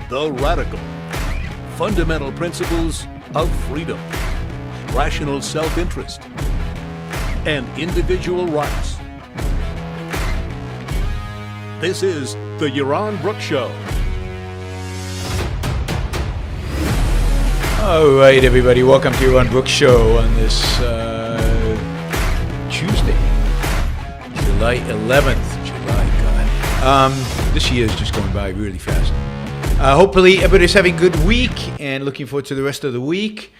The Radical. Fundamental principles of freedom, rational self-interest, and individual rights. This is the Yaron Brook Show. All right, everybody. Welcome to Yaron Brook Show on this Tuesday, July 11th. This year is just going by really fast. Hopefully, everybody's having a good week and looking forward to the rest of the week.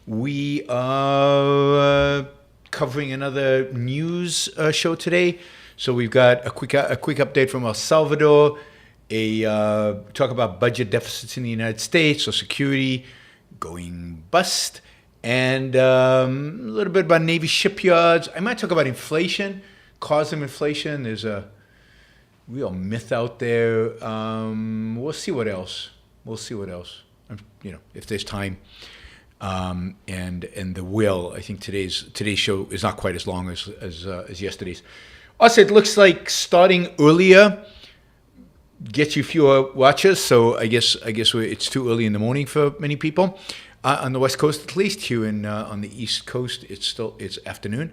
We are covering another news show today. So we've got a quick update from El Salvador, talk about budget deficits in the United States, Social Security going bust, and a little bit about Navy shipyards. I might talk about inflation, cause of inflation. There's a real myth out there. We'll see what else. If there's time and the will. I think today's show is not quite as long as yesterday's. Also, it looks like starting earlier gets you fewer watchers. So I guess it's too early in the morning for many people on the West Coast, at least. Here on the East Coast, it's afternoon.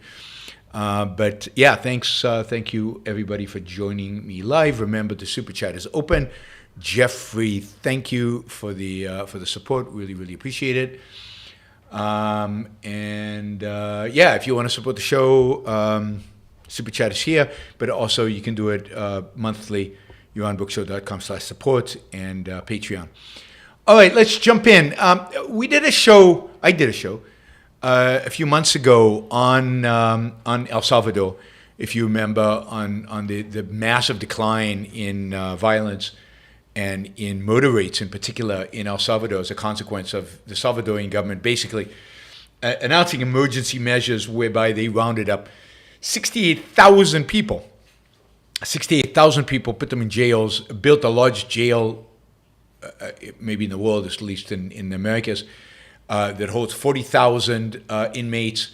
But yeah, thanks. Thank you everybody for joining me live. Remember, the super chat is open. Jeffrey, thank you for the support. Really, really appreciate it. If you want to support the show, super chat is here. But also you can do it monthly. YaronBrookShow.com/support and Patreon. All right, let's jump in. I did a show a few months ago on El Salvador, if you remember, on the massive decline in violence and in murder rates in particular in El Salvador as a consequence of the Salvadorian government basically announcing emergency measures whereby they rounded up 68,000 people. 68,000 people, put them in jails, built the largest jail, maybe in the world, at least in the Americas, that holds 40,000 inmates.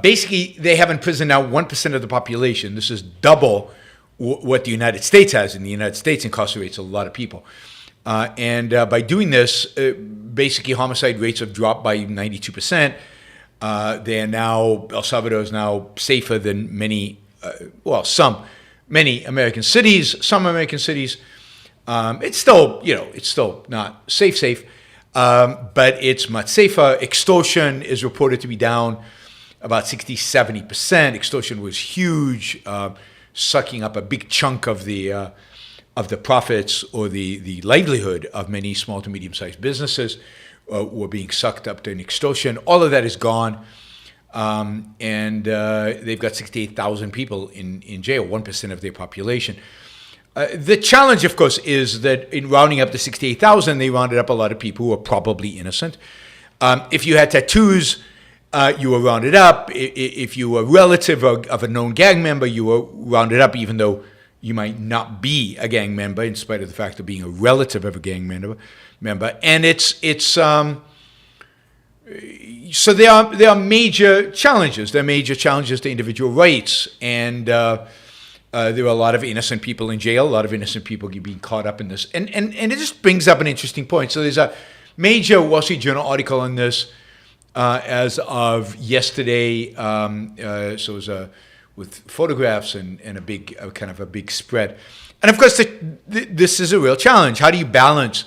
Basically, they have in prison now 1% of the population. This is double what the United States has. And the United States incarcerates a lot of people. By doing this, basically homicide rates have dropped by 92%. El Salvador is now safer than many American cities. Some American cities, it's still not safe, but it's much safer. Extortion is reported to be down about 60-70%. Extortion was huge, sucking up a big chunk of the profits or the livelihood of many small to medium-sized businesses were being sucked up to an extortion. All of that is gone. They've got 68,000 people in jail, 1% of their population. The challenge, of course, is that in rounding up the 68,000, they rounded up a lot of people who were probably innocent. If you had tattoos, you were rounded up. If you were a relative of a known gang member, you were rounded up, even though you might not be a gang member, in spite of the fact of being a relative of a gang member. And so there are major challenges. There are major challenges to individual rights, and there are a lot of innocent people in jail, a lot of innocent people being caught up in this. And it just brings up an interesting point. So there's a major Wall Street Journal article on this as of yesterday. So it was with photographs and a big kind of a big spread. And of course, this is a real challenge. How do you balance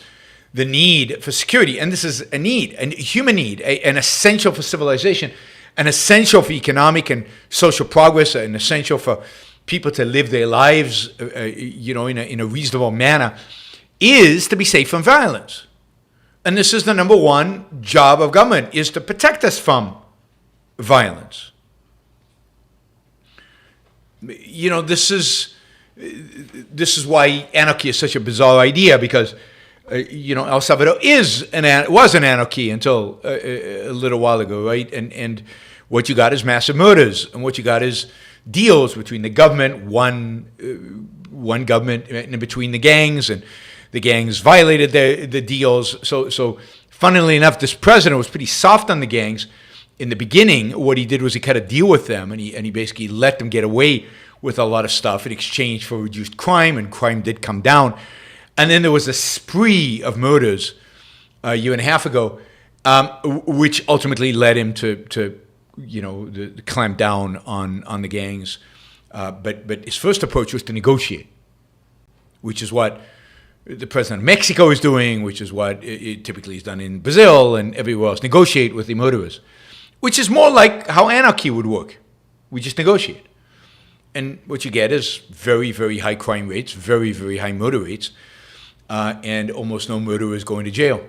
the need for security? And this is a need, a human need, an essential for civilization, an essential for economic and social progress, an essential for people to live their lives, in a reasonable manner, is to be safe from violence. And this is the number one job of government, is to protect us from violence. This is why anarchy is such a bizarre idea, because El Salvador was an anarchy until a little while ago, right? And what you got is massive murders, and what you got is deals between the government, one government, and between the gangs, and the gangs violated the deals. So, funnily enough, this president was pretty soft on the gangs in the beginning. What he did was he cut a deal with them, and he basically let them get away with a lot of stuff in exchange for reduced crime, and crime did come down. And then there was a spree of murders a year and a half ago, which ultimately led him to clamp down on the gangs. But his first approach was to negotiate, which is what the president of Mexico is doing, which is what it typically is done in Brazil and everywhere else. Negotiate with the murderers, which is more like how anarchy would work. We just negotiate. And what you get is very, very high crime rates, very, very high murder rates, and almost no murderers going to jail.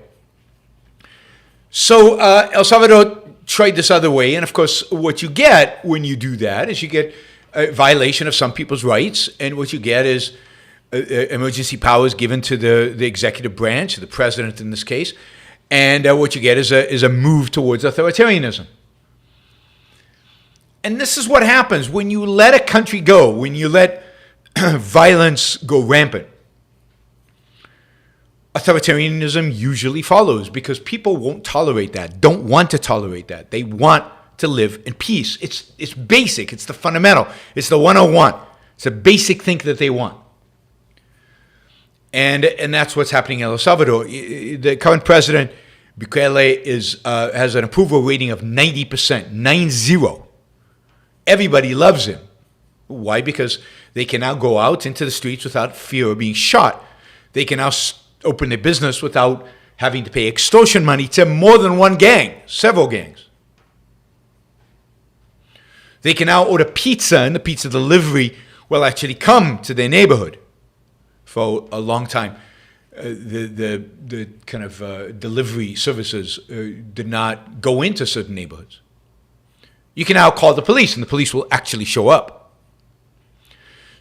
So El Salvador tried this other way, and of course, what you get when you do that is you get a violation of some people's rights, and what you get is emergency powers given to the executive branch, the president in this case, and what you get is a move towards authoritarianism. And this is what happens when you let a country go, when you let violence go rampant. Authoritarianism usually follows because people won't tolerate that, don't want to tolerate that. They want to live in peace. It's basic. It's the fundamental. It's the 101. It's a basic thing that they want. And that's what's happening in El Salvador. The current president, Bukele, has an approval rating of 90%, 90. Everybody loves him. Why? Because they can now go out into the streets without fear of being shot. They can now open their business without having to pay extortion money to more than one gang, several gangs. They can now order pizza, and the pizza delivery will actually come to their neighborhood. For a long time, the kind of delivery services did not go into certain neighborhoods. You can now call the police, and the police will actually show up.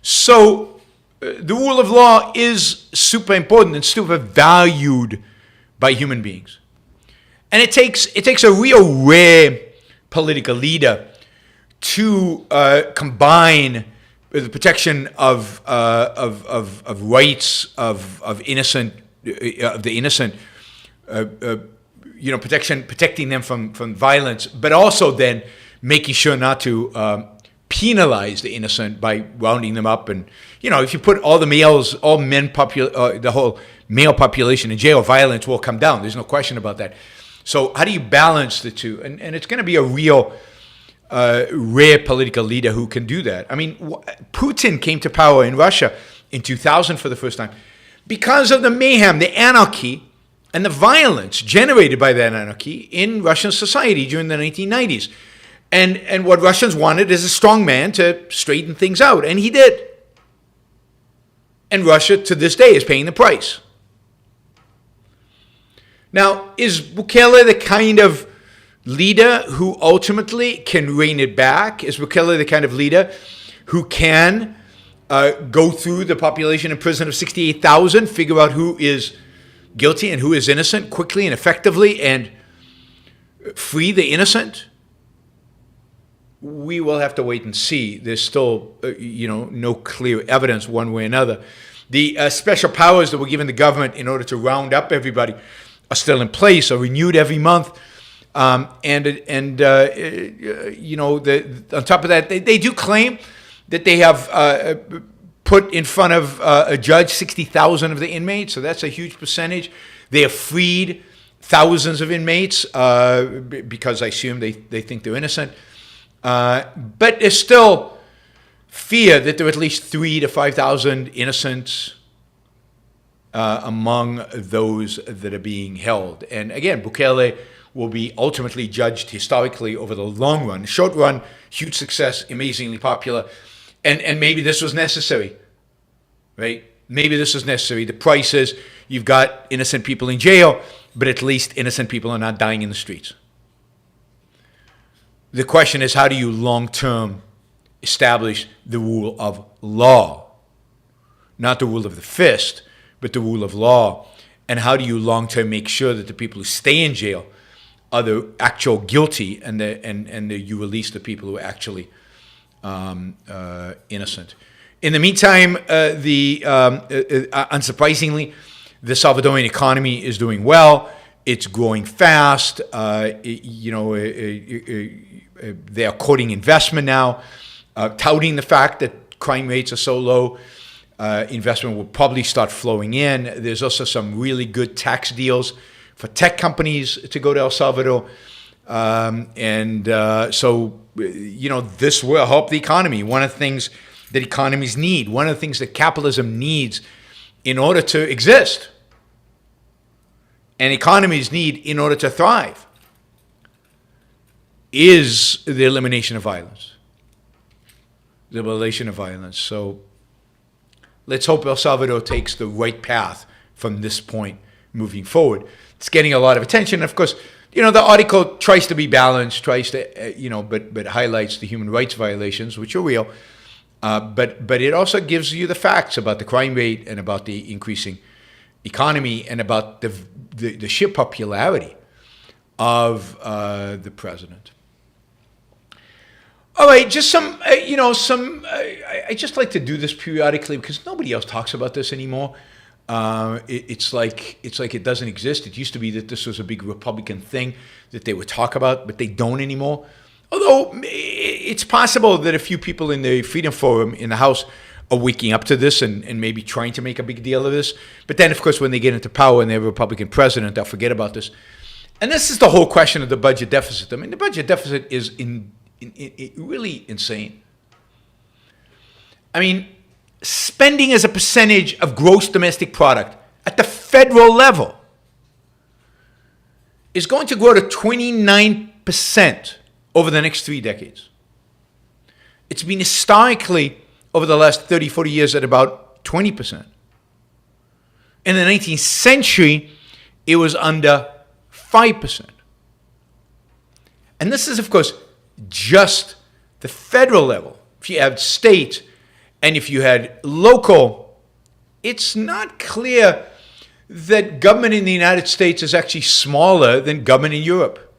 So the rule of law is super important and super valued by human beings. And it takes a real rare political leader to combine the protection of rights of the innocent, protecting them from violence, but also then making sure not to penalize the innocent by rounding them up. And if you put all the males, all men, the whole male population in jail, violence will come down. There's no question about that. So how do you balance the two? And it's going to be a real rare political leader who can do that. I mean, Putin came to power in Russia in 2000 for the first time because of the mayhem, the anarchy, and the violence generated by that anarchy in Russian society during the 1990s. And what Russians wanted is a strong man to straighten things out, and he did. And Russia, to this day, is paying the price. Now, is Bukele the kind of leader who ultimately can rein it back? Is Bukele the kind of leader who can go through the population in prison of 68,000, figure out who is guilty and who is innocent quickly and effectively, and free the innocent? We will have to wait and see. There's still, no clear evidence one way or another. The special powers that were given the government in order to round up everybody are still in place, are renewed every month. On top of that, they do claim that they have put in front of a judge 60,000 of the inmates, so that's a huge percentage. They have freed thousands of inmates because I assume they think they're innocent. But there's still fear that there are at least 3,000 to 5,000 innocents among those that are being held. And again, Bukele will be ultimately judged historically over the long run. Short run, huge success, amazingly popular. And maybe this was necessary, right? Maybe this was necessary. The price is you've got innocent people in jail, but at least innocent people are not dying in the streets. The question is, how do you long-term establish the rule of law? Not the rule of the fist, but the rule of law. And how do you long-term make sure that the people who stay in jail are the actual guilty, and you release the people who are actually innocent? In the meantime, unsurprisingly, the Salvadorian economy is doing well. It's growing fast. They are courting investment now, touting the fact that crime rates are so low. investment will probably start flowing in. There's also some really good tax deals for tech companies to go to El Salvador. So, this will help the economy. One of the things that economies need, one of the things that capitalism needs in order to exist, and economies need in order to thrive, is the elimination of violence. The elimination of violence. So let's hope El Salvador takes the right path from this point moving forward. It's getting a lot of attention. Of course, the article tries to be balanced, tries to, but highlights the human rights violations, which are real. But it also gives you the facts about the crime rate and about the increasing economy and about the sheer popularity of the president. All right, just I just like to do this periodically because nobody else talks about this anymore. It's like it doesn't exist. It used to be that this was a big Republican thing that they would talk about, but they don't anymore. Although it's possible that a few people in the Freedom Forum in the House are waking up to this and maybe trying to make a big deal of this. But then, of course, when they get into power and they have a Republican president, they'll forget about this. And this is the whole question of the budget deficit. I mean, the budget deficit is really insane. I mean, spending as a percentage of gross domestic product at the federal level is going to grow to 29% over the next 3 decades. It's been historically, over the last 30, 40 years, at about 20%. In the 19th century, it was under 5%. And this is, of course, just the federal level. If you have state and if you had local, it's not clear that government in the United States is actually smaller than government in Europe.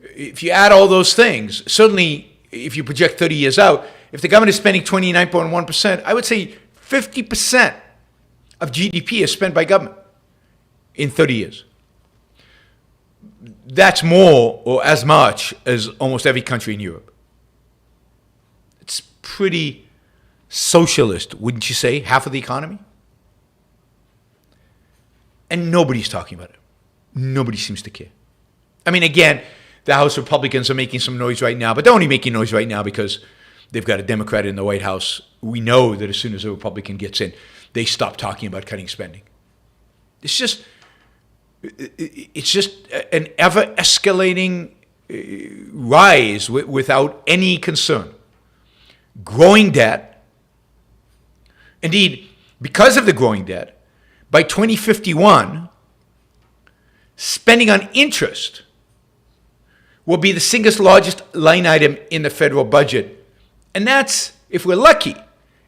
If you add all those things, certainly if you project 30 years out, if the government is spending 29.1%, I would say 50% of GDP is spent by government in 30 years. That's more or as much as almost every country in Europe. It's pretty socialist, wouldn't you say? Half of the economy? And nobody's talking about it. Nobody seems to care. I mean, again, the House Republicans are making some noise right now, but they're only making noise right now because they've got a Democrat in the White House. We know that as soon as a Republican gets in, they stop talking about cutting spending. It's just an ever-escalating rise without any concern. Growing debt. Indeed, because of the growing debt, by 2051, spending on interest will be the single largest line item in the federal budget. And that's, if we're lucky,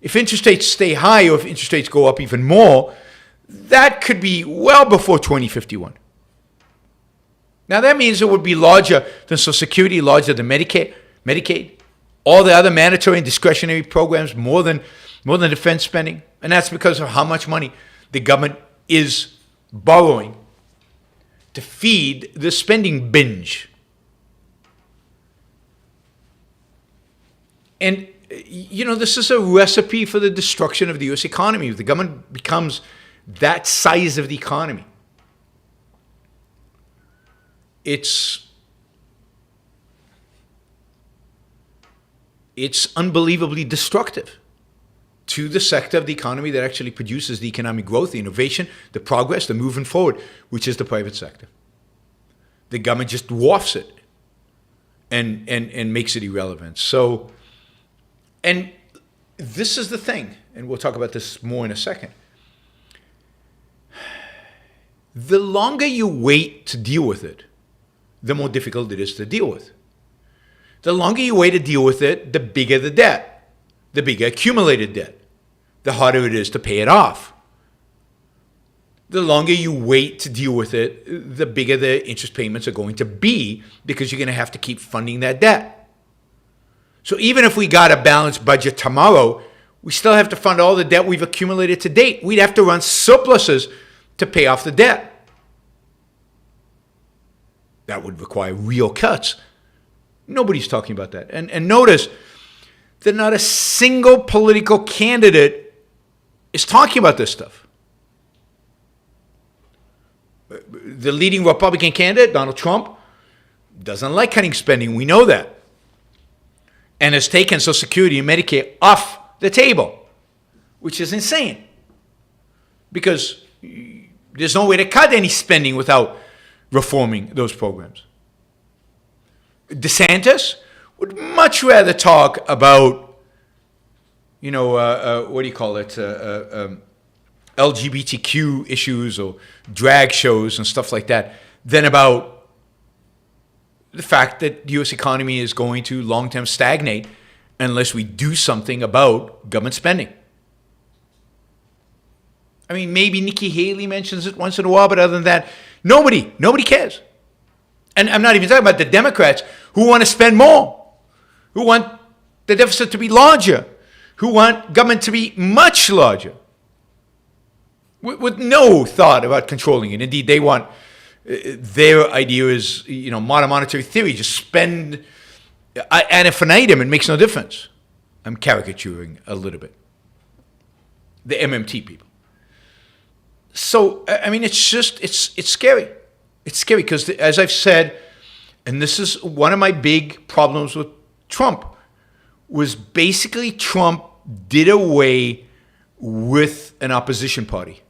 if interest rates stay high or if interest rates go up even more, that could be well before 2051. Now that means it would be larger than Social Security, larger than Medicaid, all the other mandatory and discretionary programs, more than defense spending. And that's because of how much money the government is borrowing to feed the spending binge. And, this is a recipe for the destruction of the U.S. economy. If the government becomes that size of the economy, it's unbelievably destructive to the sector of the economy that actually produces the economic growth, the innovation, the progress, the moving forward, which is the private sector. The government just dwarfs it and makes it irrelevant. So, and this is the thing, and we'll talk about this more in a second. The longer you wait to deal with it, the more difficult it is to deal with. The longer you wait to deal with it, the bigger the debt, the bigger accumulated debt, the harder it is to pay it off. The longer you wait to deal with it, the bigger the interest payments are going to be because you're going to have to keep funding that debt. So even if we got a balanced budget tomorrow, we still have to fund all the debt we've accumulated to date. We'd have to run surpluses to pay off the debt. That would require real cuts. Nobody's talking about that. And notice that not a single political candidate is talking about this stuff. The leading Republican candidate, Donald Trump, doesn't like cutting spending. We know that. And has taken Social Security and Medicare off the table, which is insane. Because there's no way to cut any spending without reforming those programs. DeSantis would much rather talk about, what do you call it, LGBTQ issues or drag shows and stuff like that, than about the fact that the U.S. economy is going to long-term stagnate unless we do something about government spending. I mean, maybe Nikki Haley mentions it once in a while, but other than that, nobody cares. And I'm not even talking about the Democrats who want to spend more, who want the deficit to be larger, who want government to be much larger, with no thought about controlling it. Indeed, they want, their idea is, modern monetary theory, just spend ad infinitum, it makes no difference. I'm caricaturing a little bit. The MMT people. So, I mean, it's scary. It's scary because, as I've said, and this is one of my big problems with Trump, was basically Trump did away with an opposition party.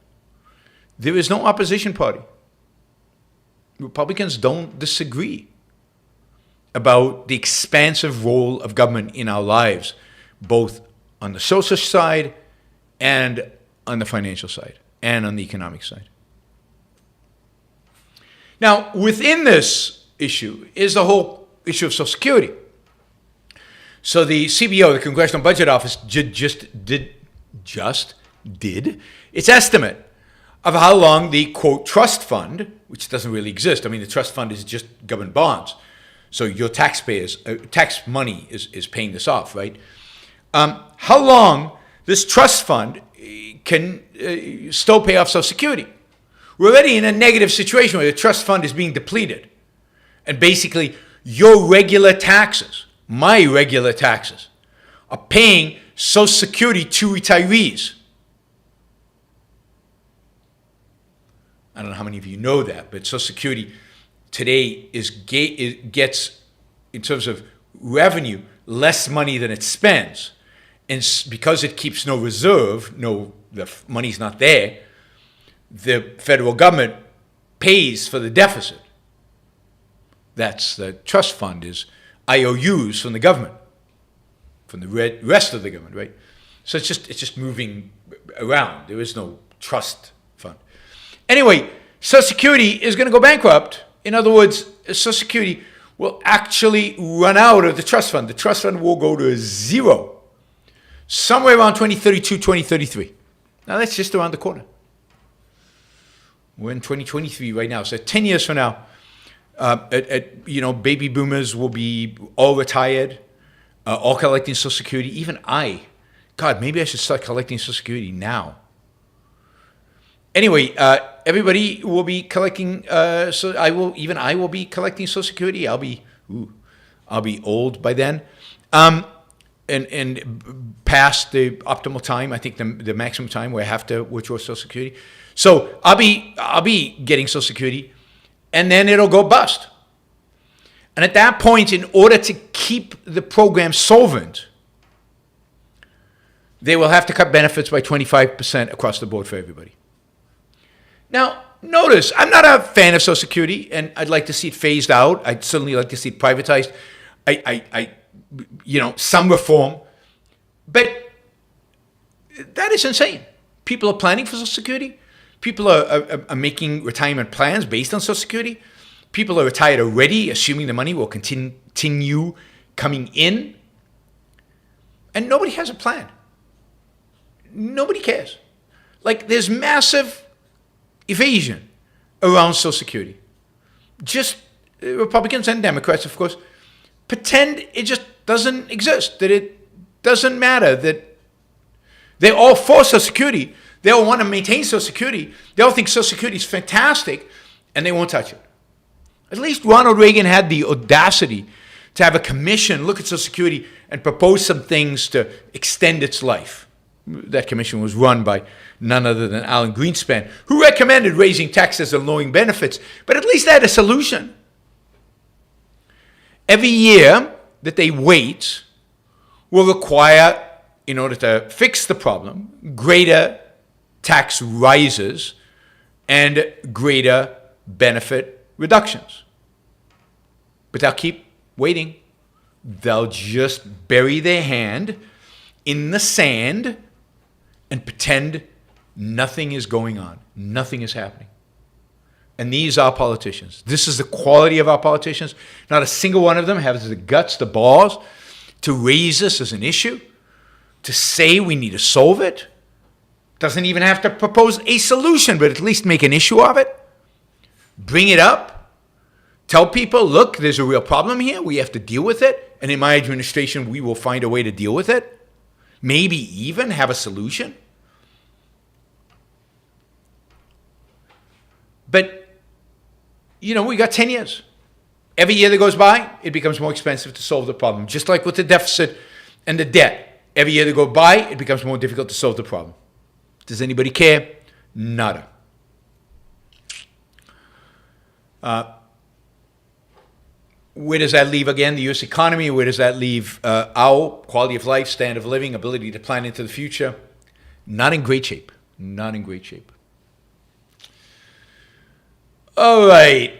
There is no opposition party. Republicans don't disagree about the expansive role of government in our lives, both on the social side and on the financial side and on the economic side. Now, within this issue is the whole issue of Social Security. So the CBO, the Congressional Budget Office, just did its estimate of how long the, quote, trust fund, which doesn't really exist. I mean, the trust fund is just government bonds. So your taxpayers, tax money is paying this off, right? How long this trust fund can still pay off Social Security. We're already in a negative situation where the trust fund is being depleted. And basically, your regular taxes, my regular taxes, are paying Social Security to retirees. I don't know how many of you know that, but Social Security today gets, in terms of revenue, less money than it spends. And because it keeps no reserve, the money's not there, the federal government pays for the deficit. That's the trust fund, is IOUs from the government, from the rest of the government, right? So it's just moving around. There is no trust fund. Anyway, Social Security is going to go bankrupt. In other words, Social Security will actually run out of the trust fund. The trust fund will go to zero somewhere around 2032, 2033. Now, that's just around the corner. We're in 2023 right now. So 10 years from now, baby boomers will be all retired, all collecting Social Security. Even maybe I should start collecting Social Security now. Anyway, everybody will be collecting. I will be collecting Social Security. I'll be old by then, and past the optimal time. I think the maximum time where I have to withdraw Social Security. So I'll be getting Social Security, and then it'll go bust. And at that point, in order to keep the program solvent, they will have to cut benefits by 25% across the board for everybody. Now, notice, I'm not a fan of Social Security, and I'd like to see it phased out. I'd certainly like to see it privatized. Some reform. But that is insane. People are planning for Social Security. People are making retirement plans based on Social Security. People are retired already, assuming the money will continue coming in. And nobody has a plan. Nobody cares. Like, there's massive evasion around Social Security. Just Republicans and Democrats, of course, pretend it just doesn't exist, that it doesn't matter, that they're all for Social Security. They all want to maintain Social Security. They all think Social Security is fantastic, and they won't touch it. At least Ronald Reagan had the audacity to have a commission look at Social Security and proposed some things to extend its life. That commission was run by none other than Alan Greenspan, who recommended raising taxes and lowering benefits, but at least had a solution. Every year that they wait will require, in order to fix the problem, greater tax rises and greater benefit reductions. But they'll keep waiting. They'll just bury their hand in the sand and pretend nothing is going on. Nothing is happening. And these are politicians. This is the quality of our politicians. Not a single one of them has the guts, the balls, to raise this as an issue, to say we need to solve it. Doesn't even have to propose a solution, but at least make an issue of it. Bring it up. Tell people, look, there's a real problem here. We have to deal with it. And in my administration, we will find a way to deal with it. Maybe even have a solution. But, we got 10 years. Every year that goes by, it becomes more expensive to solve the problem. Just like with the deficit and the debt. Every year that goes by, it becomes more difficult to solve the problem. Does anybody care? Nada. Where does that leave, again, the U.S. economy? Where does that leave our quality of life, standard of living, ability to plan into the future? Not in great shape. Not in great shape. All right.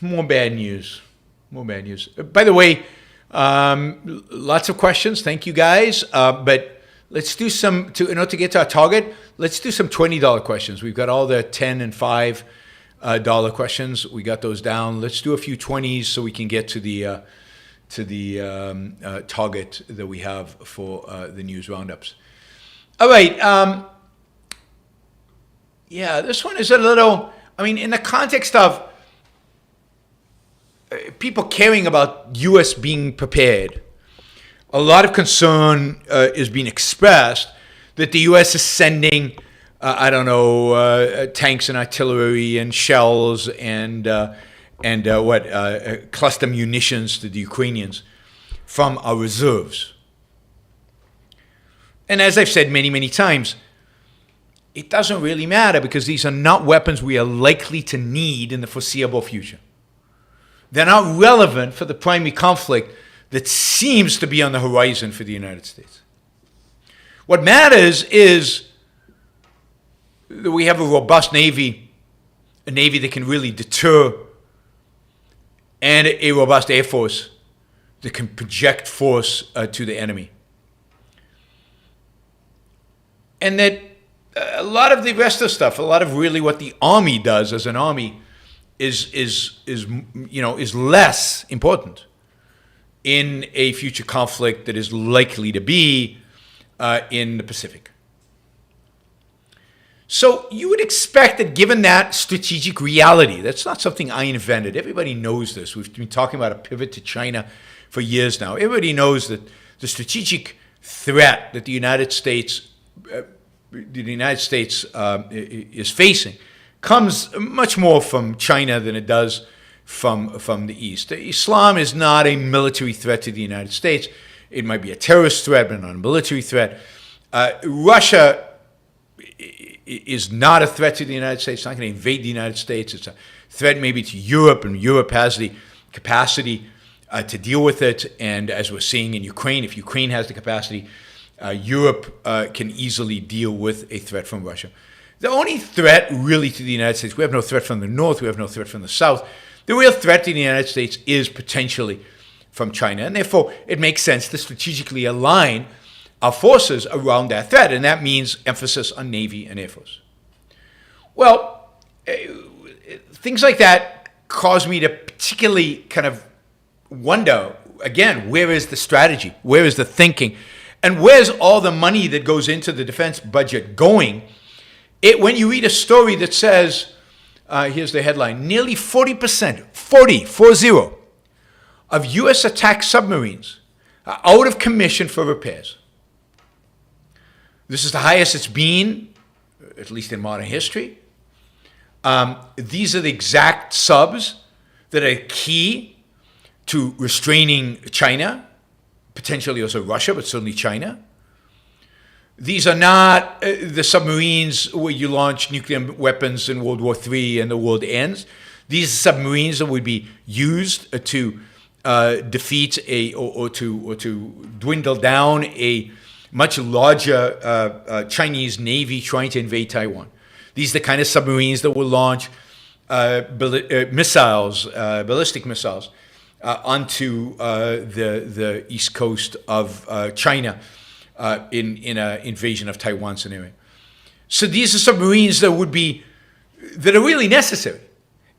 More bad news. More bad news. By the way, lots of questions. Thank you, guys. But let's do some, to get to our target, let's do some $20 questions. We've got all the $10 and $5 questions. We got those down. Let's do a few 20s so we can get to the target that we have for the news roundups. All right. This one is a little, in the context of people caring about U.S. being prepared, a lot of concern is being expressed that the U.S. is sending, tanks and artillery and shells and cluster munitions to the Ukrainians from our reserves. And as I've said many, many times, it doesn't really matter because these are not weapons we are likely to need in the foreseeable future. They're not relevant for the primary conflict that seems to be on the horizon for the United States. What matters is that we have a robust Navy, a Navy that can really deter, and a robust Air Force that can project force to the enemy. And that a lot of the rest of the stuff, a lot of really what the Army does as an Army is less important in a future conflict that is likely to be in the Pacific. So you would expect that given that strategic reality, that's not something I invented. Everybody knows this. We've been talking about a pivot to China for years now. Everybody knows that the strategic threat that the United States is facing comes much more from China than it does from the East. Islam is not a military threat to the United States. It might be a terrorist threat, but not a military threat. Russia is not a threat to the United States. It's not going to invade the United States. It's a threat maybe to Europe, and Europe has the capacity to deal with it. And as we're seeing in Ukraine, if Ukraine has the capacity, Europe can easily deal with a threat from Russia. The only threat really to the United States, we have no threat from the North, we have no threat from the South. The real threat to the United States is potentially from China. And therefore, it makes sense to strategically align our forces around that threat. And that means emphasis on Navy and Air Force. Well, things like that cause me to particularly kind of wonder, again, where is the strategy? Where is the thinking? And where's all the money that goes into the defense budget going? When you read a story that says, here's the headline, nearly 40%, 40, of U.S. attack submarines are out of commission for repairs. This is the highest it's been, at least in modern history. These are the exact subs that are key to restraining China, potentially also Russia, but certainly China. These are not the submarines where you launch nuclear weapons in World War III and the world ends. These are submarines that would be used to defeat or to dwindle down a much larger Chinese Navy trying to invade Taiwan. These are the kind of submarines that will launch ballistic missiles onto the east coast of China in an invasion of Taiwan scenario. So these are submarines that are really necessary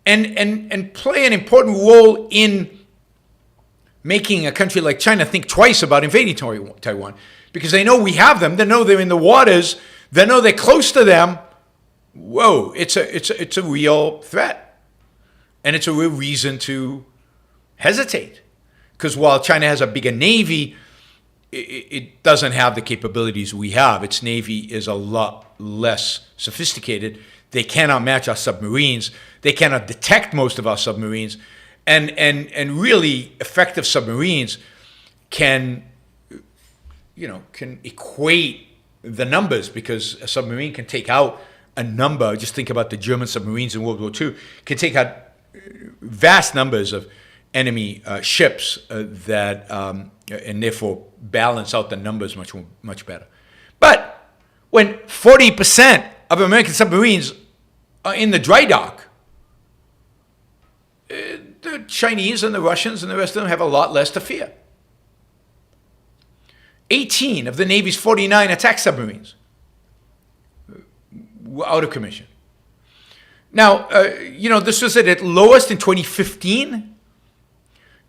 and play an important role in making a country like China think twice about invading Taiwan, because they know we have them, they know they're in the waters, they know they're close to them. Whoa, it's a real threat, and it's a real reason to hesitate. Because while China has a bigger navy, it doesn't have the capabilities we have. Its navy is a lot less sophisticated. They cannot match our submarines. They cannot detect most of our submarines. And really effective submarines can equate the numbers, because a submarine can take out a number. Just think about the German submarines in World War II, can take out vast numbers of enemy ships that and therefore balance out the numbers much better. But when 40% of American submarines are in the dry dock, the Chinese and the Russians and the rest of them have a lot less to fear. 18 of the Navy's 49 attack submarines were out of commission. Now, this was at its lowest in 2015.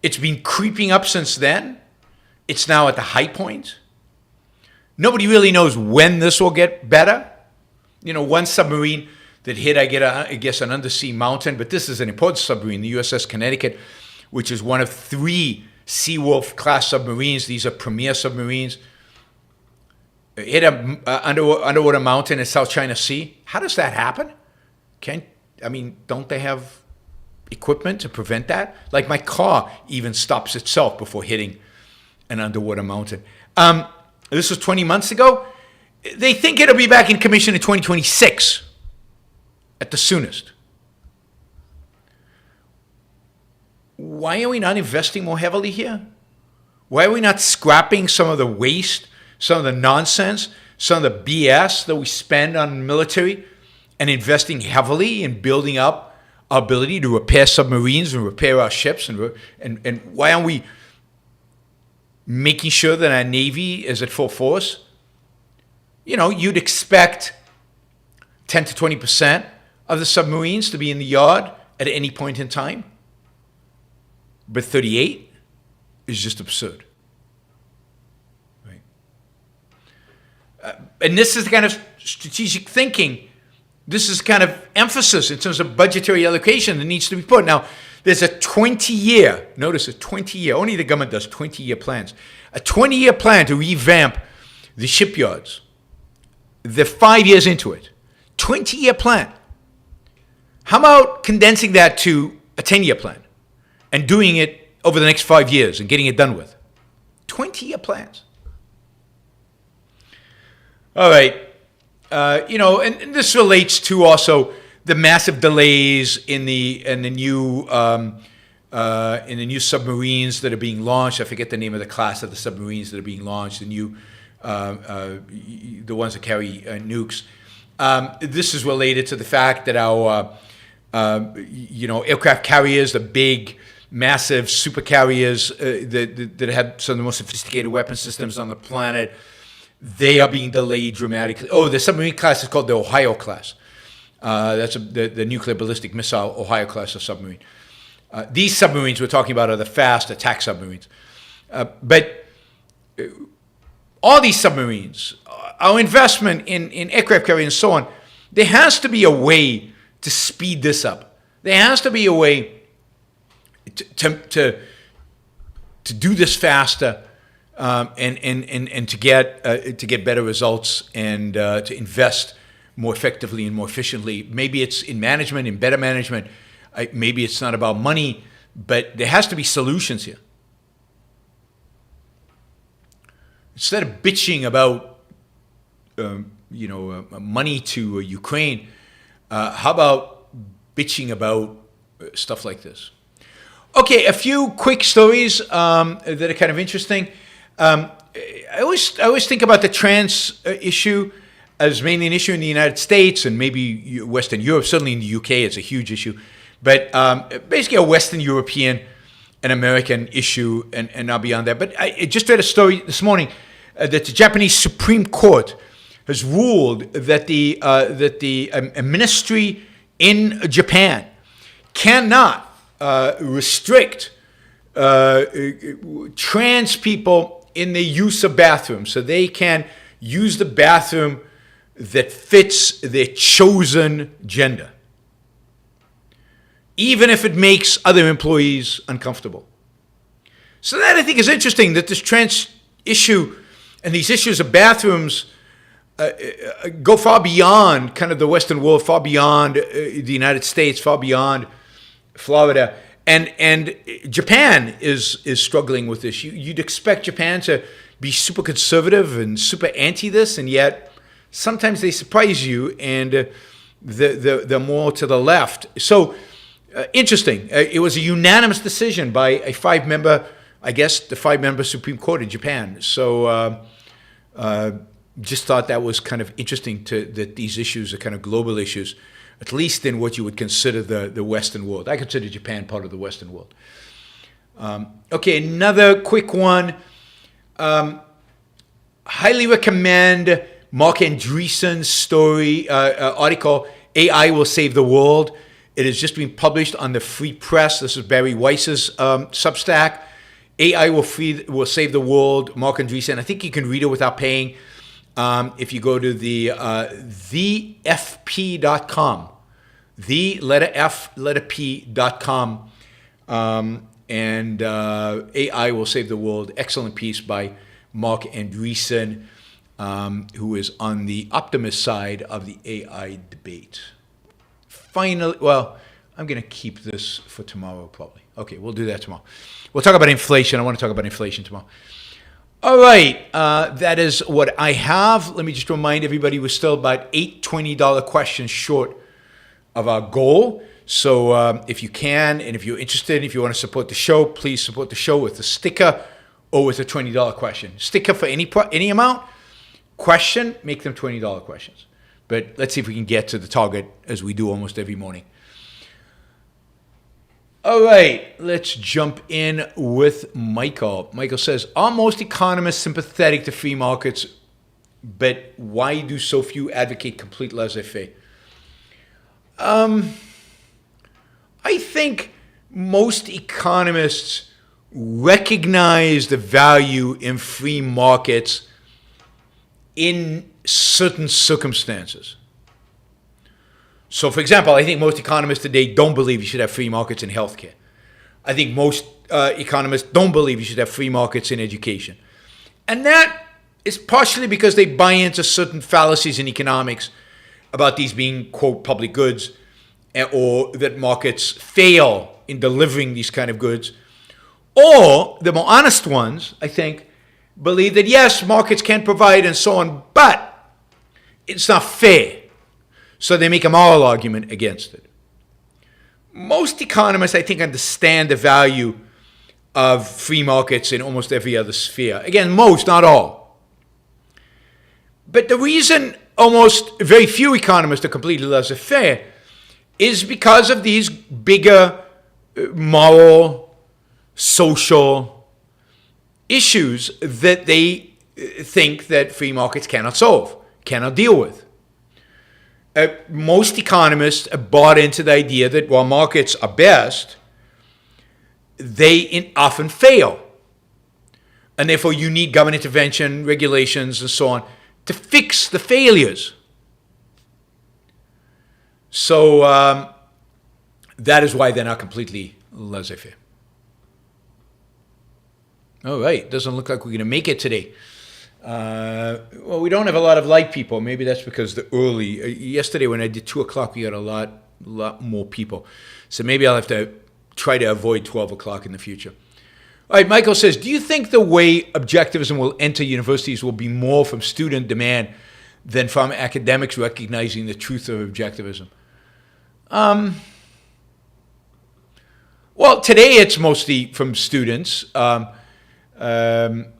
It's been creeping up since then. It's now at the high point. Nobody really knows when this will get better. One submarine that hit, I guess, an undersea mountain, but this is an important submarine, the USS Connecticut, which is one of 3 Seawolf class submarines. These are premier submarines. Hit an underwater mountain in South China Sea. How does that happen? Don't they have equipment to prevent that? Like my car even stops itself before hitting an underwater mountain. This was 20 months ago. They think it'll be back in commission in 2026 at the soonest. Why are we not investing more heavily here? Why are we not scrapping some of the waste, some of the nonsense, some of the BS that we spend on military, and investing heavily in building up our ability to repair submarines and repair our ships? And why aren't we making sure that our Navy is at full force? You'd expect 10 to 20% of the submarines to be in the yard at any point in time. But 38 is just absurd. Right? And this is the kind of strategic thinking, this is kind of emphasis in terms of budgetary allocation that needs to be put. Now, there's a 20-year, notice a 20-year, only the government does 20-year plans, a 20-year plan to revamp the shipyards. They're 5 years into it. 20-year plan. How about condensing that to a 10-year plan and doing it over the next 5 years and getting it done with? 20-year plans. All right. And this relates to also the massive delays in the new submarines that are being launched. I forget the name of the class of the submarines that are being launched. The ones that carry nukes. This is related to the fact that our aircraft carriers, the big, massive super carriers that have some of the most sophisticated weapon systems on the planet, they are being delayed dramatically. Oh, the submarine class is called the Ohio class. That's the nuclear ballistic missile Ohio class of submarine. These submarines we're talking about are the fast attack submarines. But all these submarines, our investment in aircraft carriers and so on, there has to be a way to speed this up. There has to be a way to do this faster. And to get better results and to invest more effectively and more efficiently. Maybe it's in management, in better management. Maybe it's not about money, but there has to be solutions here. instead of bitching about, money to Ukraine, how about bitching about stuff like this? Okay, a few quick stories that are kind of interesting. I always think about the trans issue as mainly an issue in the United States and maybe Western Europe. Certainly in the UK, it's a huge issue. But basically a Western European and American issue and not beyond that. But I just read a story this morning that the Japanese Supreme Court has ruled that a ministry in Japan cannot restrict trans people in the use of bathrooms. So they can use the bathroom that fits their chosen gender, even if it makes other employees uncomfortable. So that I think is interesting, that this trans issue and these issues of bathrooms go far beyond kind of the Western world, far beyond the United States, far beyond Florida. And Japan is struggling with this. You'd expect Japan to be super conservative and super anti this, and yet sometimes they surprise you, and they're more to the left. So interesting. It was a unanimous decision by a five-member Supreme Court in Japan. So just thought that was kind of interesting that these issues are kind of global issues, at least in what you would consider the Western world. I consider Japan part of the Western world. Okay, another quick one. Highly recommend Mark Andreessen's story, article, AI Will Save the World. It has just been published on the Free Press. This is Barry Weiss's Substack. AI will Save the World, Mark Andreessen. I think you can read it without paying. If you go to thefp.com, the letter F, letter P.com, and AI Will Save the World. Excellent piece by Mark Andreessen, who is on the optimist side of the AI debate. Finally, well, I'm going to keep this for tomorrow probably. Okay, we'll do that tomorrow. We'll talk about inflation. I want to talk about inflation tomorrow. All right, that is what I have. Let me just remind everybody we're still about 8 $20 questions short of our goal. So if you can, and if you're interested, if you want to support the show, please support the show with a sticker or with a $20 question. Sticker for any amount. Question, make them $20 questions. But let's see if we can get to the target as we do almost every morning. All right, let's jump in with Michael. Michael says, are most economists sympathetic to free markets, but why do so few advocate complete laissez-faire? I think most economists recognize the value in free markets in certain circumstances. So, for example, I think most economists today don't believe you should have free markets in healthcare. I think most economists don't believe you should have free markets in education. And that is partially because they buy into certain fallacies in economics about these being, quote, public goods, or that markets fail in delivering these kind of goods. Or the more honest ones, I think, believe that, yes, markets can provide and so on, but it's not fair. So they make a moral argument against it. Most economists, I think, understand the value of free markets in almost every other sphere. Again, most, not all. But the reason almost very few economists are completely laissez-faire is because of these bigger moral, social issues that they think that free markets cannot solve, cannot deal with. Most economists have bought into the idea that while markets are best, they often fail. And therefore you need government intervention, regulations, and so on to fix the failures. So that is why they're not completely laissez-faire. All right, doesn't look like we're going to make it today. Well, we don't have a lot of light people. Maybe that's because the early. Yesterday when I did 2 o'clock, we got a lot more people. So maybe I'll have to try to avoid 12 o'clock in the future. All right, Michael says, do you think the way objectivism will enter universities will be more from student demand than from academics recognizing the truth of objectivism? Well, today it's mostly from students. I don't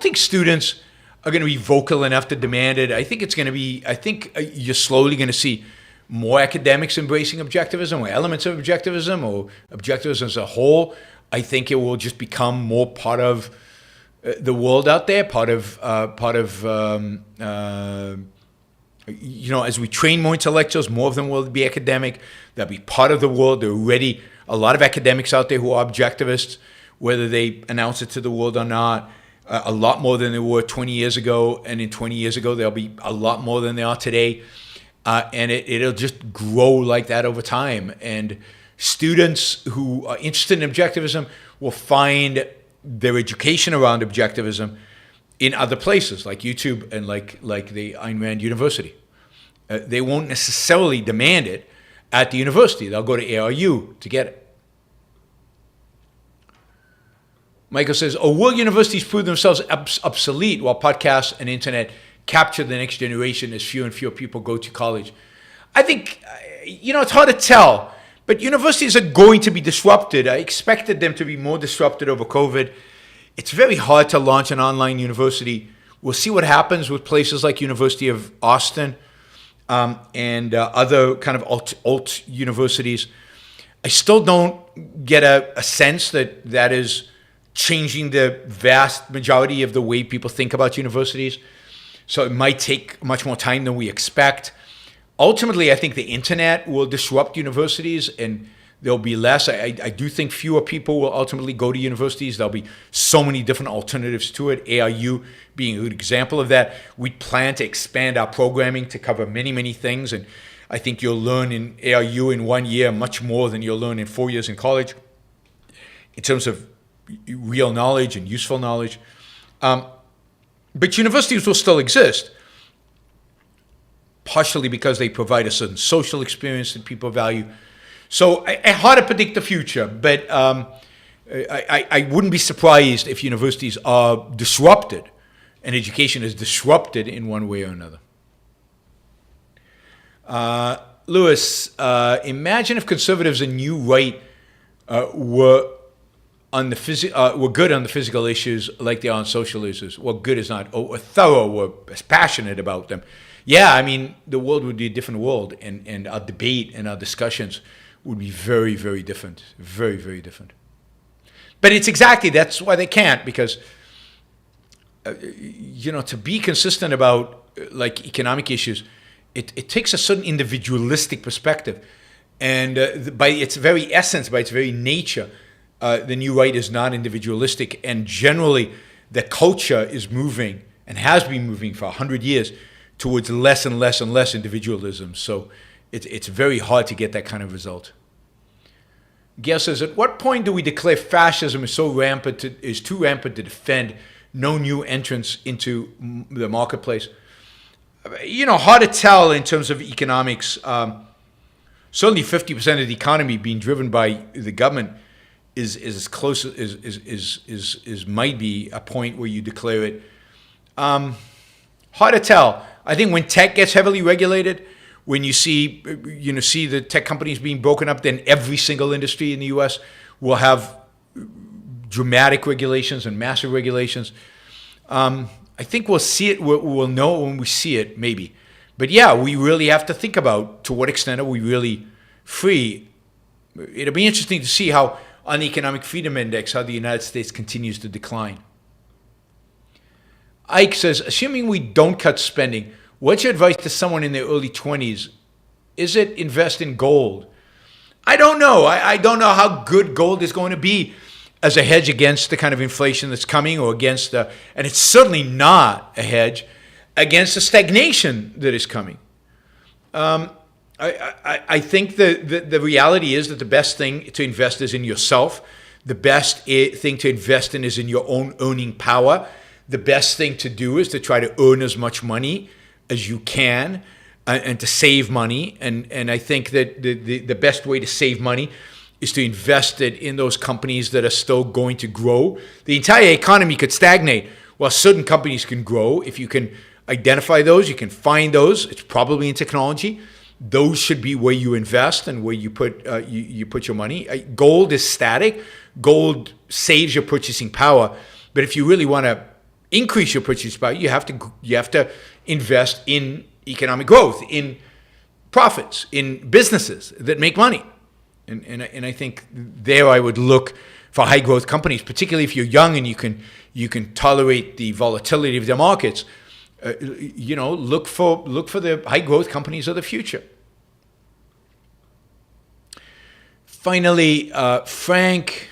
think students are going to be vocal enough to demand it. I think you're slowly going to see more academics embracing objectivism or elements of objectivism or objectivism as a whole. I think it will just become more part of the world out there, as we train more intellectuals, more of them will be academic. They'll be part of the world. There are already a lot of academics out there who are objectivists, whether they announce it to the world or not. A lot more than there were 20 years ago, and in 20 years ago, there'll be a lot more than there are today. And it'll just grow like that over time. And students who are interested in objectivism will find their education around objectivism in other places, like YouTube and like the Ayn Rand University. They won't necessarily demand it at the university. They'll go to ARU to get it. Michael says, will universities prove themselves obsolete while podcasts and internet capture the next generation as fewer and fewer people go to college? I think, it's hard to tell, but universities are going to be disrupted. I expected them to be more disrupted over COVID. It's very hard to launch an online university. We'll see what happens with places like University of Austin and other kind of alt universities. I still don't get a sense that is changing the vast majority of the way people think about universities. So it might take much more time than we expect. Ultimately, I think the internet will disrupt universities and there'll be less. I do think fewer people will ultimately go to universities. There'll be so many different alternatives to it. ARU being a good example of that. We plan to expand our programming to cover many, many things. And I think you'll learn in ARU in 1 year much more than you'll learn in 4 years in college in terms of real knowledge and useful knowledge. But universities will still exist, partially because they provide a certain social experience that people value. So hard to predict the future, but I wouldn't be surprised if universities are disrupted and education is disrupted in one way or another. Lewis, imagine if conservatives and new right were good on the physical issues like they are on social issues. Well, good is not thorough or passionate about them. Yeah, I mean, the world would be a different world, and our debate and our discussions would be very, very different. Very, very different. But that's why they can't, because, to be consistent about like economic issues, it takes a certain individualistic perspective. And by its very essence, by its very nature, the new right is not individualistic. And generally, the culture is moving and has been moving for 100 years towards less and less and less individualism. So it's very hard to get that kind of result. Gail says, at what point do we declare fascism is too rampant to defend no new entrants into the marketplace? Hard to tell in terms of economics. Certainly 50% of the economy being driven by the government is as close as might be a point where you declare it. Hard to tell. I think when tech gets heavily regulated, when you see the tech companies being broken up, then every single industry in the U.S. will have dramatic regulations and massive regulations. I think we'll see it. We'll know when we see it, maybe. But yeah, we really have to think about to what extent are we really free. It'll be interesting to see how on the Economic Freedom Index, how the United States continues to decline. Ike says, assuming we don't cut spending, what's your advice to someone in their early 20s? Is it invest in gold? I don't know. I don't know how good gold is going to be as a hedge against the kind of inflation that's coming, or against and it's certainly not a hedge against the stagnation that is coming. I think the reality is that the best thing to invest is in yourself. The best thing to invest in is in your own earning power. The best thing to do is to try to earn as much money as you can and to save money. And I think that the best way to save money is to invest it in those companies that are still going to grow. The entire economy could stagnate while certain companies can grow. If you can identify those, you can find those. It's probably in technology. Those should be where you invest and where you put you put your money. Gold is static. Gold saves your purchasing power. But if you really want to increase your purchasing power, you have to invest in economic growth, in profits, in businesses that make money. And I think there I would look for high growth companies, particularly if you're young and you can tolerate the volatility of the markets. Look for the high growth companies of the future. Finally, Frank,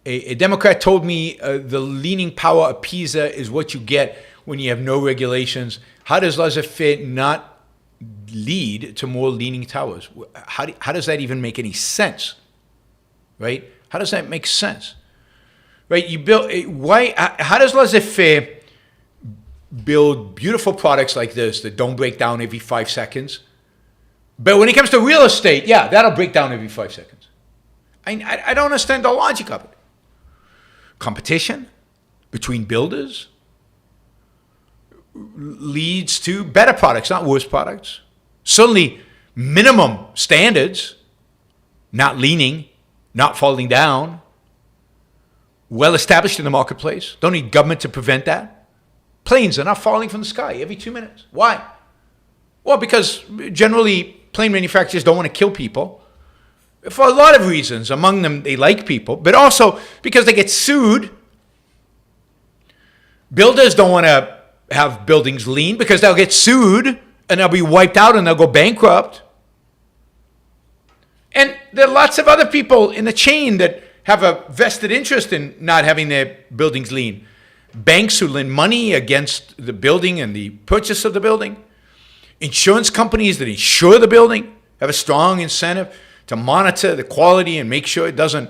a Democrat told me the Leaning Tower of Pisa is what you get when you have no regulations. How does laissez-faire not lead to more leaning towers? How does that even make any sense? Right? How does that make sense? Right? How does laissez-faire build beautiful products like this that don't break down every 5 seconds? But when it comes to real estate, yeah, that'll break down every 5 seconds. I don't understand the logic of it. Competition between builders leads to better products, not worse products. Certainly minimum standards, not leaning, not falling down, well established in the marketplace. Don't need government to prevent that. Planes are not falling from the sky every 2 minutes. Why? Well, because generally plane manufacturers don't want to kill people for a lot of reasons. Among them, they like people, but also because they get sued. Builders don't want to have buildings lean because they'll get sued and they'll be wiped out and they'll go bankrupt. And there are lots of other people in the chain that have a vested interest in not having their buildings lean. Banks who lend money against the building and the purchase of the building. Insurance companies that insure the building have a strong incentive to monitor the quality and make sure it doesn't.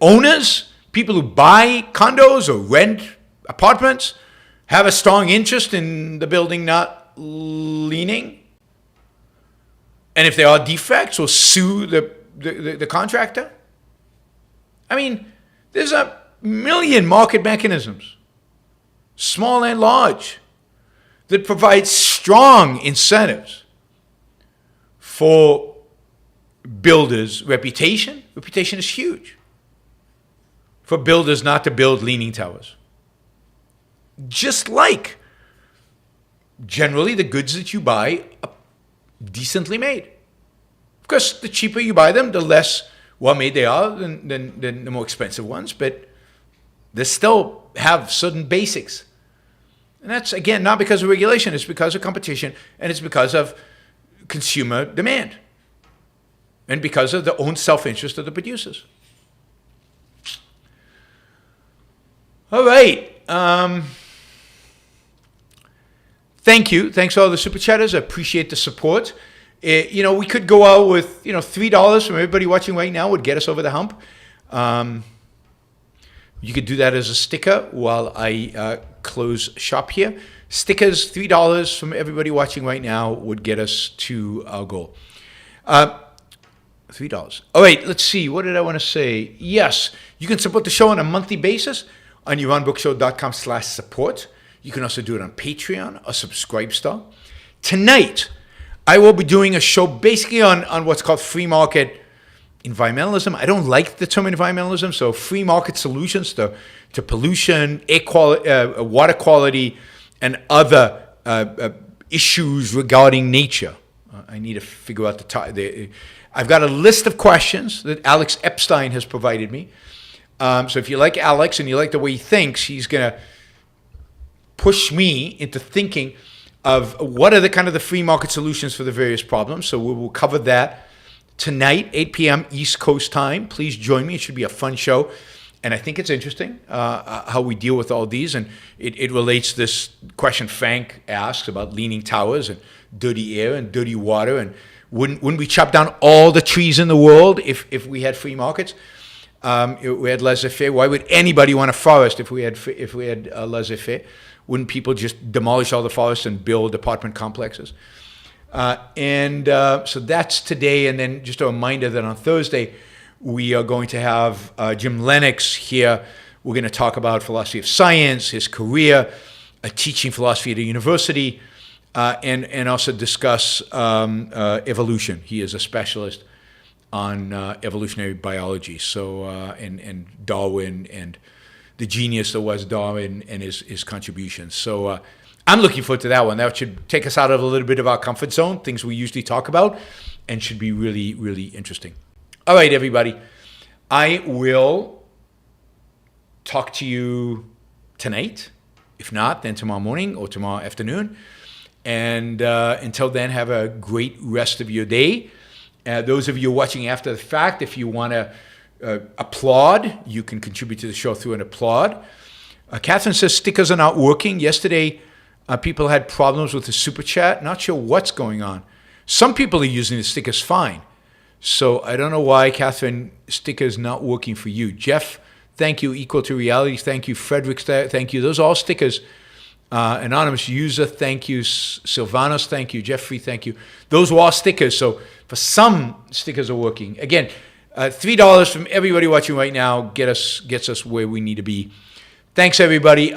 Owners, people who buy condos or rent apartments, have a strong interest in the building not leaning. And if there are defects, will sue the contractor. I mean, there's a million market mechanisms, small and large, that provide strong incentives for builders' reputation. Reputation is huge. For builders not to build leaning towers. Just like generally the goods that you buy are decently made. Of course, the cheaper you buy them, the less well-made they are than the more expensive ones, but they still have certain basics. And that's, again, not because of regulation. It's because of competition, and it's because of consumer demand, and because of the own self-interest of the producers. All right. Thank you. Thanks to all the super chatters. I appreciate the support. We could go out with, $3 from everybody watching right now would get us over the hump. You could do that as a sticker while I close shop here. Stickers, $3 from everybody watching right now would get us to our goal. $3. All right, let's see. What did I want to say? Yes, you can support the show on a monthly basis on YBS.com/support. You can also do it on Patreon or Subscribestar. Tonight, I will be doing a show basically on what's called free market environmentalism. I don't like the term environmentalism, so free market solutions to pollution, air quality, water quality, and other issues regarding nature. I need to figure out I've got a list of questions that Alex Epstein has provided me. So if you like Alex and you like the way he thinks, he's going to push me into thinking of what are the free market solutions for the various problems. So we will cover that tonight, 8 p.m. East Coast time. Please join me. It should be a fun show. And I think it's interesting how we deal with all these. And it relates to this question Frank asks about leaning towers and dirty air and dirty water. And wouldn't we chop down all the trees in the world if we had free markets? If we had laissez-faire. Why would anybody want a forest if we had laissez-faire? Wouldn't people just demolish all the forests and build apartment complexes? So that's today. And then just a reminder that on Thursday, we are going to have Jim Lennox here. We're going to talk about philosophy of science, his career, teaching philosophy at a university, and also discuss evolution. He is a specialist on evolutionary biology, so and Darwin and the genius that was Darwin and his contributions. So I'm looking forward to that one. That should take us out of a little bit of our comfort zone, things we usually talk about, and should be really, really interesting. All right, everybody. I will talk to you tonight. If not, then tomorrow morning or tomorrow afternoon. And until then, have a great rest of your day. Those of you watching after the fact, if you want to applaud, you can contribute to the show through an applaud. Catherine says stickers are not working. Yesterday, people had problems with the super chat. Not sure what's going on. Some people are using the stickers fine. So I don't know why, Catherine, stickers not working for you. Jeff, thank you. Equal to reality, thank you. Frederick, thank you. Those are all stickers. Anonymous user, thank you. Sylvanos, thank you. Jeffrey, thank you. Those are all stickers. So for some, stickers are working. Again, $3 from everybody watching right now gets us where we need to be. Thanks, everybody.